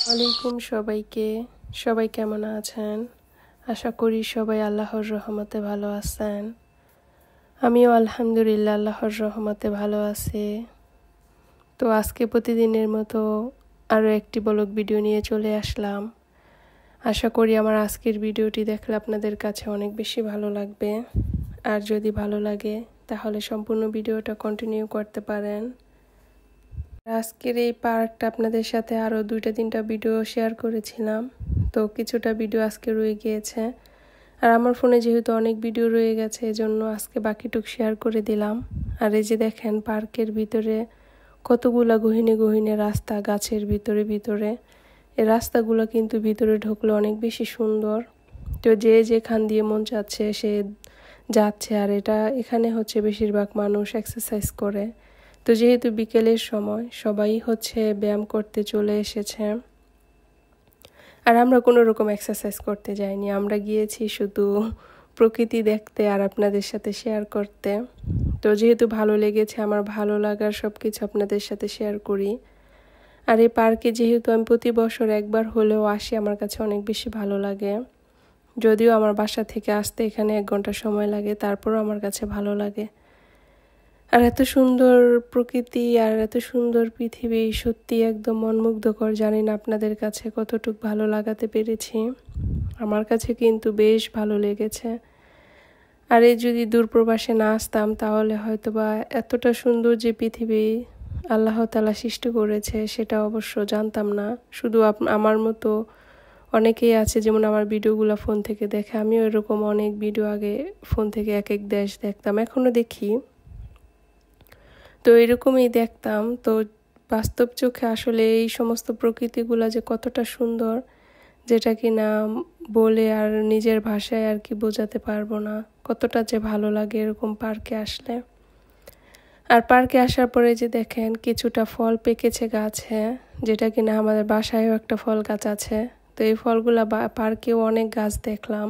ওয়ালাইকুম সবাইকে। সবাই কেমন আছেন? আশা করি সবাই আল্লাহর রহমতে ভালো আছেন। আমিও আলহামদুলিল্লাহ আল্লাহর রহমতে ভালো আছি। তো আজকে প্রতিদিনের মতো আরও একটি ব্লগ ভিডিও নিয়ে চলে আসলাম। আশা করি আমার আজকের ভিডিওটি দেখলে আপনাদের কাছে অনেক বেশি ভালো লাগবে। আর যদি ভালো লাগে তাহলে সম্পূর্ণ ভিডিওটা কন্টিনিউ করতে পারেন। আজকের এই পার্টটা আপনাদের সাথে আরও 2-3টা ভিডিও শেয়ার করেছিলাম, তো কিছুটা ভিডিও আজকে রয়ে গিয়েছে। আর আমার ফোনে যেহেতু অনেক ভিডিও রয়ে গেছে এজন্য আজকে বাকিটুক শেয়ার করে দিলাম। আর এই যে দেখেন পার্কের ভিতরে কতগুলা গহীনে গহীনে রাস্তা, গাছের ভিতরে ভিতরে এই রাস্তাগুলো কিন্তু ভিতরে ঢুকলে অনেক বেশি সুন্দর। তো যে যেখান দিয়ে মন চাচ্ছে সে যাচ্ছে। আর এখানে হচ্ছে বেশিরভাগ মানুষ এক্সারসাইজ করে। তো যেহেতু বিকেলের সময় সবাই হচ্ছে ব্যায়াম করতে চলে এসেছে। আর আমরা কোনো রকম এক্সারসাইজ করতে যাইনি, আমরা গিয়েছি শুধু প্রকৃতি দেখতে আর আপনাদের সাথে শেয়ার করতে। তো যেহেতু ভালো লেগেছে, আমার ভালো লাগার সব কিছু আপনাদের সাথে শেয়ার করি। আর এই পার্কে যেহেতু আমি প্রতি বছর একবার হলেও আসি, আমার কাছে অনেক বেশি ভালো লাগে। যদিও আমার বাসা থেকে আসতে এখানে 1 ঘন্টা সময় লাগে, তারপরও আমার কাছে ভালো লাগে। আর এত সুন্দর প্রকৃতি আর এত সুন্দর পৃথিবী সত্যি একদম মনমুগ্ধকর। জানি না আপনাদের কাছে কতটুকু ভালো লাগাতে পেরেছি, আমার কাছে কিন্তু বেশ ভালো লেগেছে। আর এই যদি দূরপ্রবাসে না আসতাম তাহলে হয়তো বা এতটা সুন্দর যে পৃথিবী আল্লাহ তাআলা সৃষ্টি করেছে সেটা অবশ্য জানতাম না। শুধু আমার মতো অনেকেই আছে যেমন আমার ভিডিওগুলো ফোন থেকে দেখে, আমিও এরকম অনেক ভিডিও আগে ফোন থেকে এক এক দেশ দেখতাম, এখনও দেখি। তো এরকমই দেখতাম। তো বাস্তব চোখে আসলে এই সমস্ত প্রকৃতিগুলো যে কতটা সুন্দর, যেটা কি না বলে আর নিজের ভাষায় আর কি বোঝাতে পারবো না, কতটা যে ভালো লাগে এরকম পার্কে আসলে। আর পার্কে আসার পরে যে দেখেন কিছুটা ফল পেকেছে গাছে, যেটা কিনা আমাদের বাসায়ও একটা ফল গাছ আছে। তো এই ফলগুলা পার্কেও অনেক গাছ দেখলাম,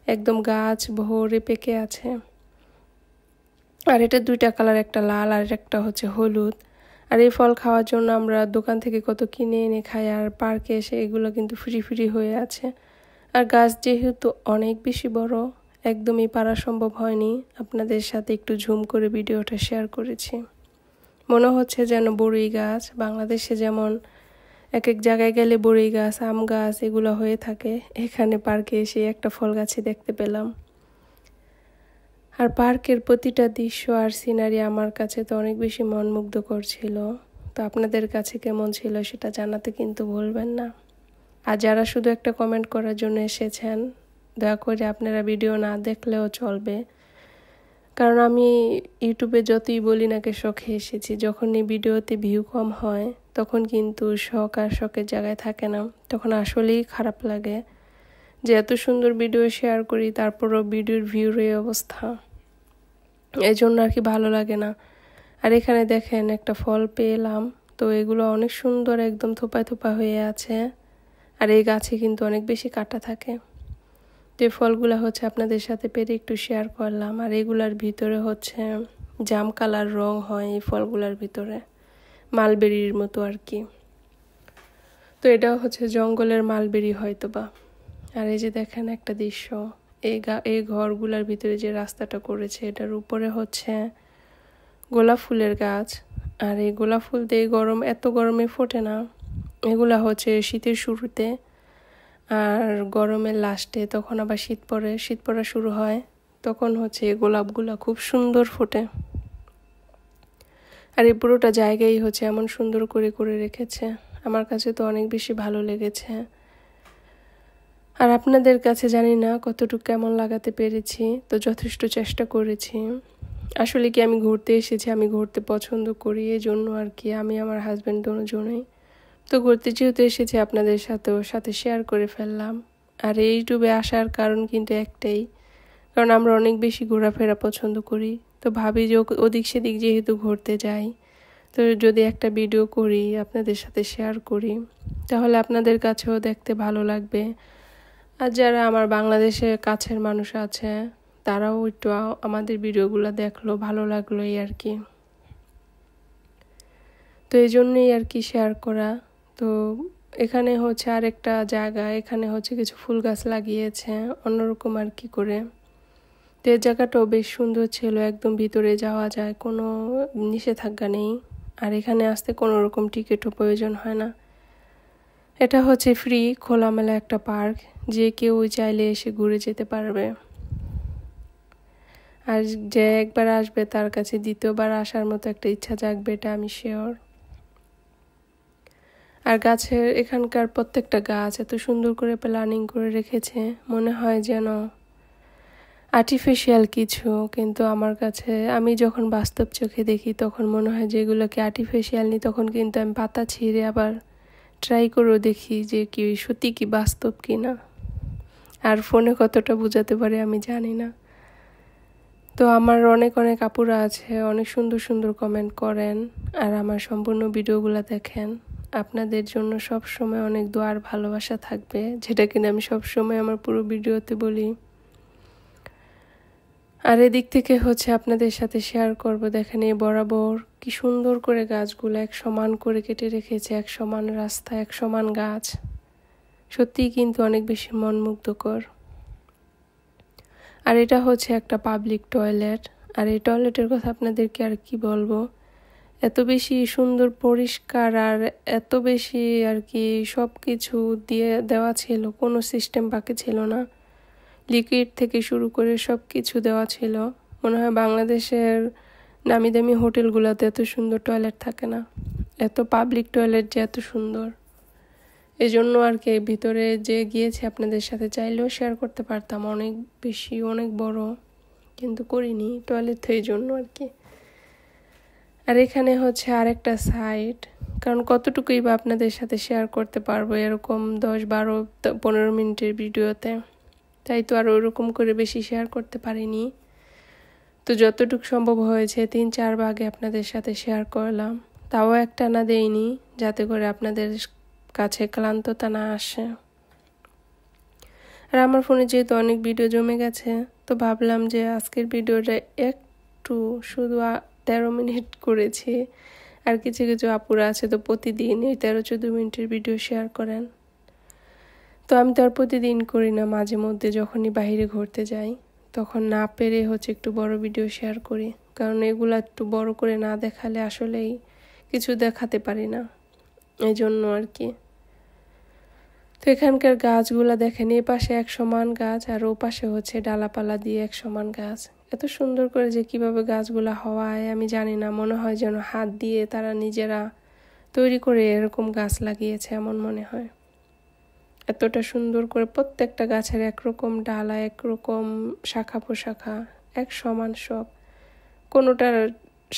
একদম গাছ ভরে পেকে আছে। আর এটা 2টা কালার, একটা লাল আর একটা হচ্ছে হলুদ। আর এই ফল খাওয়ার জন্য আমরা দোকান থেকে কত কিনে এনে খাই, আর পার্কে এসে এগুলো কিন্তু ফ্রি ফ্রি হয়ে আছে। আর গাছ যেহেতু অনেক বেশি বড়, একদমই পারা সম্ভব হয়নি, আপনাদের সাথে একটু ঝুম করে ভিডিওটা শেয়ার করেছি। মনে হচ্ছে যেন বড়ই গাছ, বাংলাদেশে যেমন এক এক জায়গায় গেলে বড়ই গাছ, আম গাছ এগুলো হয়ে থাকে, এখানে পার্কে এসে একটা ফল গাছই দেখতে পেলাম। আর পার্কের প্রতিটা দৃশ্য আর সিনারি আমার কাছে তো অনেক বেশি মনমুগ্ধকর ছিল। তো আপনাদের কাছে কেমন ছিল সেটা জানাতে কিন্তু ভুলবেন না। আর যারা শুধু একটা কমেন্ট করার জন্য এসেছেন, দয়া করে আপনারা ভিডিও না দেখলেও চলবে। কারণ আমি ইউটিউবে যতই বলি না কে শখে এসেছি, যখনই ভিডিওতে ভিউ কম হয় তখন কিন্তু শখ আর শখের জায়গায় থাকে না, তখন আসলেই খারাপ লাগে যে এত সুন্দর ভিডিও শেয়ার করি তারপরও ভিডিওর ভিউর এই অবস্থা, এই জন্য আর কি ভালো লাগে না। আর এখানে দেখেন একটা ফল পেলাম, তো এগুলো অনেক সুন্দর একদম থোপা থোপা হয়ে আছে। আর এই গাছে কিন্তু অনেক বেশি কাঁটা থাকে। তো এই ফলগুলো হচ্ছে আপনাদের সাথে পেরে একটু শেয়ার করলাম। আর এগুলার ভিতরে হচ্ছে জাম কালার রং হয় এই ফলগুলার ভিতরে, মালবেরির মতো আর কি। তো এটাও হচ্ছে জঙ্গলের মালবেরি হয়তো বা। আর এই যে দেখেন একটা দৃশ্য, এই ঘরগুলার ভিতরে যে রাস্তাটা করেছে এটার উপরে হচ্ছে গোলাপ ফুলের গাছ। আর এই গোলাপ ফুল দিয়ে এত গরমে ফোটে না, এগুলা হচ্ছে শীতের শুরুতে আর গরমের লাস্টে, তখন আবার শীত পড়া শুরু হয়, তখন হচ্ছে এই গোলাপগুলা খুব সুন্দর ফোটে। আর এই পুরোটা জায়গায় হচ্ছে এমন সুন্দর করে করে রেখেছে, আমার কাছে তো অনেক বেশি ভালো লেগেছে। আর আপনাদের কাছে জানি না কতটুকু কেমন লাগাতে পেরেছি, তো যথেষ্ট চেষ্টা করেছি। আসলে কি আমি ঘুরতে এসেছি, আমি ঘুরতে পছন্দ করি, এই জন্য আর কি আমি আমার হাজব্যান্ড দুজনেই তো ঘুরতে যেহেতু এসেছি আপনাদের সাথে শেয়ার করে ফেললাম। আর এই ইউটিউবে আসার কারণ কিন্তু একটাই, কারণ আমরা অনেক বেশি ঘোরাফেরা পছন্দ করি। তো ভাবি যে ওদিক সেদিক যেহেতু ঘুরতে যাই, তো যদি একটা ভিডিও করি আপনাদের সাথে শেয়ার করি তাহলে আপনাদের কাছেও দেখতে ভালো লাগবে। আর যারা আমার বাংলাদেশের কাছের মানুষ আছে তারাও একটু আমাদের ভিডিওগুলো দেখলো, ভালো লাগলো এই আর কি। তো এই জন্যই আর কি শেয়ার করা। তো এখানে হচ্ছে আরেকটা জায়গা, এখানে হচ্ছে কিছু ফুল গাছ লাগিয়েছে অন্যরকম আর কি করে। তো এই জায়গাটাও বেশ সুন্দর ছিল, একদম ভিতরে যাওয়া যায়, কোনো নিষেধাজ্ঞা নেই। আর এখানে আসতে কোনো রকম টিকিটও প্রয়োজন হয় না। এটা হচ্ছে ফ্রি, খোলামেলা একটা পার্ক, যে কেউ চাইলে এসে ঘুরে যেতে পারবে। আর যে একবার আসবে তার কাছে দ্বিতীয়বার আসার মতো একটা ইচ্ছা জাগবে, এটা আমি শিওর। আর গাছের এখানকার প্রত্যেকটা গাছ এত সুন্দর করে প্ল্যানিং করে রেখেছে, মনে হয় যেন আর্টিফিশিয়াল কিছু। কিন্তু আমার কাছে, আমি যখন বাস্তব চোখে দেখি তখন মনে হয় যে এগুলোকে আর্টিফিশিয়াল নি। তখন কিন্তু আমি পাতা ছিঁড়ে আবার ট্রাই করেও দেখি যে কি সত্যি কি বাস্তব কি না। আর ফোনে কতটা বোঝাতে পারে আমি জানি না। তো আমার অনেক অনেক আপুরা আছে, অনেক সুন্দর সুন্দর কমেন্ট করেন আর আমার সম্পূর্ণ ভিডিওগুলো দেখেন। আপনাদের জন্য সব সময় অনেক দোয়া আর ভালোবাসা থাকবে, যেটা কিনা আমি সব সময় আমার পুরো ভিডিওতে বলি। আর এদিক থেকে হচ্ছে আপনাদের সাথে শেয়ার করব। দেখেন এই বরাবর কি সুন্দর করে গাছগুলো এক সমান করে কেটে রেখেছে, এক সমান রাস্তা, এক সমান গাছ। সত্যিই কিন্তু অনেক বেশি মনমুগ্ধকর। আর এটা হচ্ছে একটা পাবলিক টয়লেট। আর এই টয়লেটের কথা আপনাদেরকে আর কি বলবো, এত বেশি সুন্দর পরিষ্কার আর এত বেশি আর কি সব কিছু দিয়ে দেওয়া ছিল, কোনো সিস্টেম বাকি ছিল না। লিকুইড থেকে শুরু করে সব কিছু দেওয়া ছিল। মনে হয় বাংলাদেশের নামি দামি হোটেলগুলোতে এত সুন্দর টয়লেট থাকে না, এত পাবলিক টয়লেট যে এত সুন্দর। এই জন্য আর কি ভিতরে যে গিয়েছি আপনাদের সাথে চাইলেও শেয়ার করতে পারতাম, অনেক বেশি অনেক বড়, কিন্তু করিনি টয়লেট তো এই জন্য আর কি। আর এখানে হচ্ছে আরেকটা সাইড, কারণ কতটুকুই বা আপনাদের সাথে শেয়ার করতে পারবো এরকম 10-12-15 মিনিটের ভিডিওতে। তাই তো আর ওরকম করে বেশি শেয়ার করতে পারিনি। তো যতটুকু সম্ভব হয়েছে 3-4 ভাগে আপনাদের সাথে শেয়ার করলাম, তাও একটা না দেইনি, যাতে করে আপনাদের কাছে ক্লান্ততা না আসে। আর আমার ফোনে যেহেতু অনেক ভিডিও জমে গেছে, তো ভাবলাম যে আজকের ভিডিওটা একটু শুধু 13 মিনিট করেছি। আর কিছু কিছু আপুরা আছে তো প্রতিদিন এই 13-14 মিনিটের ভিডিও শেয়ার করেন। তো আমি তো আর প্রতিদিন করি না, মাঝে মধ্যে যখনই বাইরে ঘুরতে যাই তখন না পেরে হচ্ছে একটু বড় ভিডিও শেয়ার করি, কারণ এগুলো একটু বড় করে না দেখালে আসলেই কিছু দেখাতে পারি না, এই জন্য আর কি। তো এখানকার গাছগুলা দেখেন, এই পাশে এক সমান গাছ আর ও পাশে হচ্ছে ডালাপালা দিয়ে এক সমান গাছ। এত সুন্দর করে যে কিভাবে গাছগুলা হওয়ায় আমি জানি না, মনে হয় যেন হাত দিয়ে তারা নিজেরা তৈরি করে এরকম গাছ লাগিয়েছে এমন মনে হয়। এতটা সুন্দর করে প্রত্যেকটা গাছের একরকম ডালা, একরকম শাখা পোশাখা, এক সমান সব। কোনোটার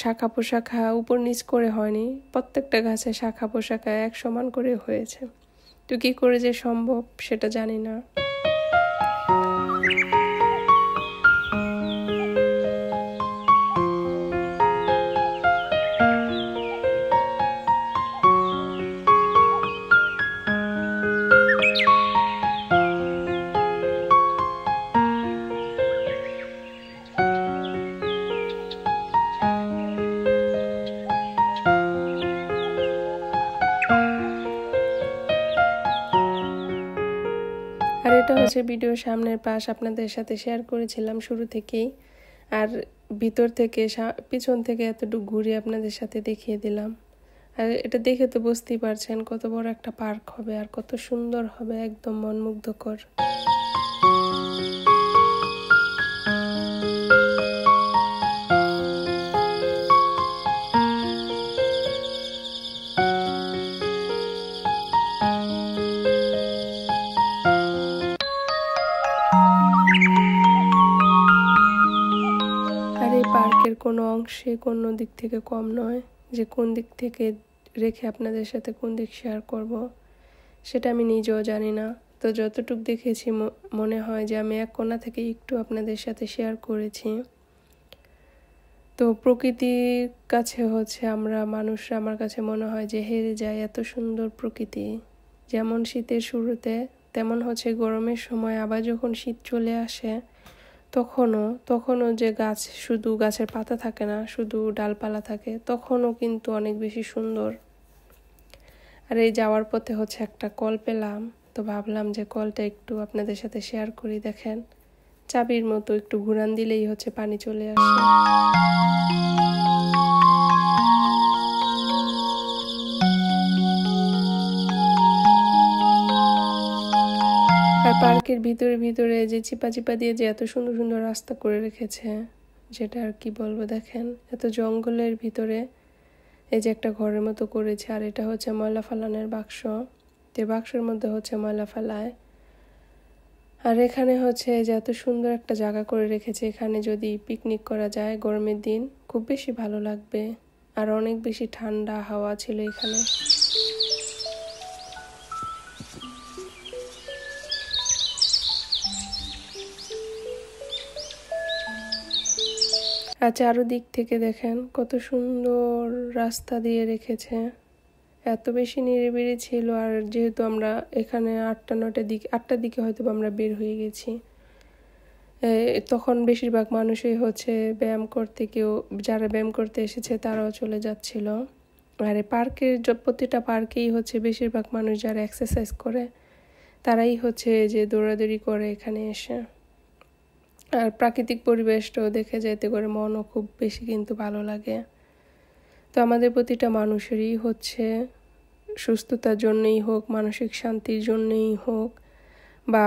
শাখা পোশাখা উপর নিচ করে হয়নি, প্রত্যেকটা গাছের শাখা পোশাখা এক সমান করে হয়েছে। তো কি করে যে সম্ভব সেটা জানি না। আর এটা হচ্ছে ভিডিওর সামনের পাশ, আপনাদের সাথে শেয়ার করেছিলাম শুরু থেকেই। আর ভিতর থেকে পিছন থেকে এতটুকু ঘুরে আপনাদের সাথে দেখিয়ে দিলাম। আর এটা দেখে তো বুঝতেই পারছেন কত বড় একটা পার্ক হবে আর কত সুন্দর হবে, একদম মনমুগ্ধকর। আর এই পার্কের কোনো অংশে কোনো দিক থেকে কম নয়, যে কোন দিক থেকে রেখে আপনাদের সাথে কোন দিক শেয়ার করব সেটা আমি নিজেও জানি না। তো যতটুকু দেখেছি মনে হয় যে আমি এক কোণা থেকে একটু আপনাদের সাথে শেয়ার করেছি। তো প্রকৃতির কাছে হচ্ছে আমরা মানুষরা, আমার কাছে মনে হয় যে হেরে যায়। এত সুন্দর প্রকৃতি, যেমন শীতের শুরুতে তেমন হচ্ছে গরমের সময়, আবার যখন শীত চলে আসে তখনও যে গাছ, শুধু গাছের পাতা থাকে না, শুধু ডালপালা থাকে, তখনও কিন্তু অনেক বেশি সুন্দর। আর এই যাওয়ার পথে হচ্ছে একটা কল পেলাম, তো ভাবলাম যে কলটা একটু আপনাদের সাথে শেয়ার করি। দেখেন চাবির মতো একটু ঘুরান দিলেই হচ্ছে পানি চলে আসে। আর পার্কের ভিতরে যে চিপা দিয়ে যে এত সুন্দর সুন্দর রাস্তা করে রেখেছে, যেটা আর কি বলবো। দেখেন এত জঙ্গলের ভিতরে এই যে একটা ঘরের মতো করেছে, আর এটা হচ্ছে ময়লা ফালানোর বাক্স। তো বাক্সের মধ্যে হচ্ছে ময়লা ফেলায়। আর এখানে হচ্ছে যে এত সুন্দর একটা জায়গা করে রেখেছে, এখানে যদি পিকনিক করা যায় গরমের দিন খুব বেশি ভালো লাগবে। আর অনেক বেশি ঠান্ডা হাওয়া ছিল এখানে। আর চারদিক থেকে দেখেন কত সুন্দর রাস্তা দিয়ে রেখেছে, এত বেশি নিরিবিলি ছিল। আর যেহেতু আমরা এখানে 8টার দিকে হয়তো আমরা বের হয়ে গেছি, তখন বেশিরভাগ মানুষই হচ্ছে ব্যায়াম করতে, যারা ব্যায়াম করতে এসেছে তারাও চলে যাচ্ছিল। আর পার্কের প্রতিটা পার্কেই হচ্ছে বেশিরভাগ মানুষ যারা এক্সারসাইজ করে তারাই হচ্ছে যে দৌড়াদৌড়ি করে এখানে এসে। আর প্রাকৃতিক পরিবেশটাও দেখে যেতে করে মনও খুব বেশি কিন্তু ভালো লাগে। তো আমাদের প্রতিটা মানুষেরই হচ্ছে সুস্থতার জন্যই হোক, মানসিক শান্তির জন্যই হোক, বা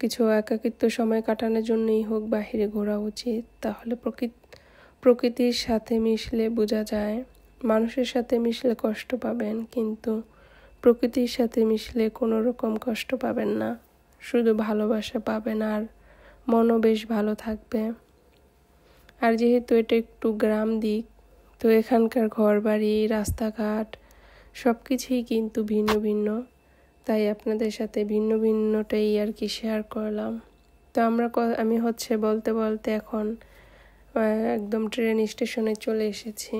কিছু একাকিত্ব সময় কাটানোর জন্যই হোক বাহিরে ঘোরা উচিত। তাহলে প্রকৃতির সাথে মিশলে বোঝা যায়, মানুষের সাথে মিশলে কষ্ট পাবেন কিন্তু প্রকৃতির সাথে মিশলে কোনো রকম কষ্ট পাবেন না, শুধু ভালোবাসা পাবেন আর মনও বেশ ভালো থাকবে। আর যেহেতু এটা একটু গ্রাম দিক, তো এখানকার ঘরবাড়ি, রাস্তাঘাট সব কিছুই কিন্তু ভিন্ন ভিন্ন, তাই আপনাদের সাথে ভিন্নটাই আর কি শেয়ার করলাম। তো আমি হচ্ছে বলতে বলতে এখন একদম ট্রেন স্টেশনে চলে এসেছি।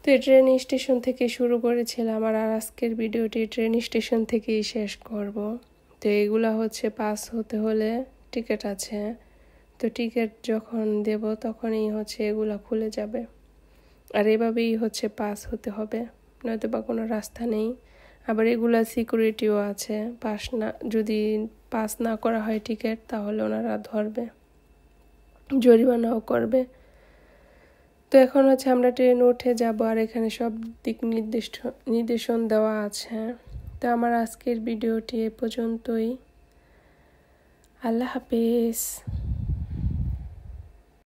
তো ট্রেন স্টেশন থেকে শুরু করেছিলাম, আর আজকের ভিডিওটি ট্রেন স্টেশন থেকেই শেষ করব। তো এগুলা হচ্ছে পাস হতে হলে টিকিট আছে, তো টিকিট যখন দেব তখনই হচ্ছে এগুলা খুলে যাবে। আর এভাবেই হচ্ছে পাস হতে হবে, নয়তো বা কোনো রাস্তা নেই। আবার এগুলা সিকিউরিটিও আছে, যদি পাস না করা হয় টিকিট তাহলে ওনারা ধরবে, জরিমানাও করবে। তো এখন হচ্ছে আমরা ট্রেনে উঠে যাব, আর এখানে সব দিক নির্দেশন দেওয়া আছে। তো আমার আজকের ভিডিওটি এ পর্যন্তই। আল্লাহ হাফেজ।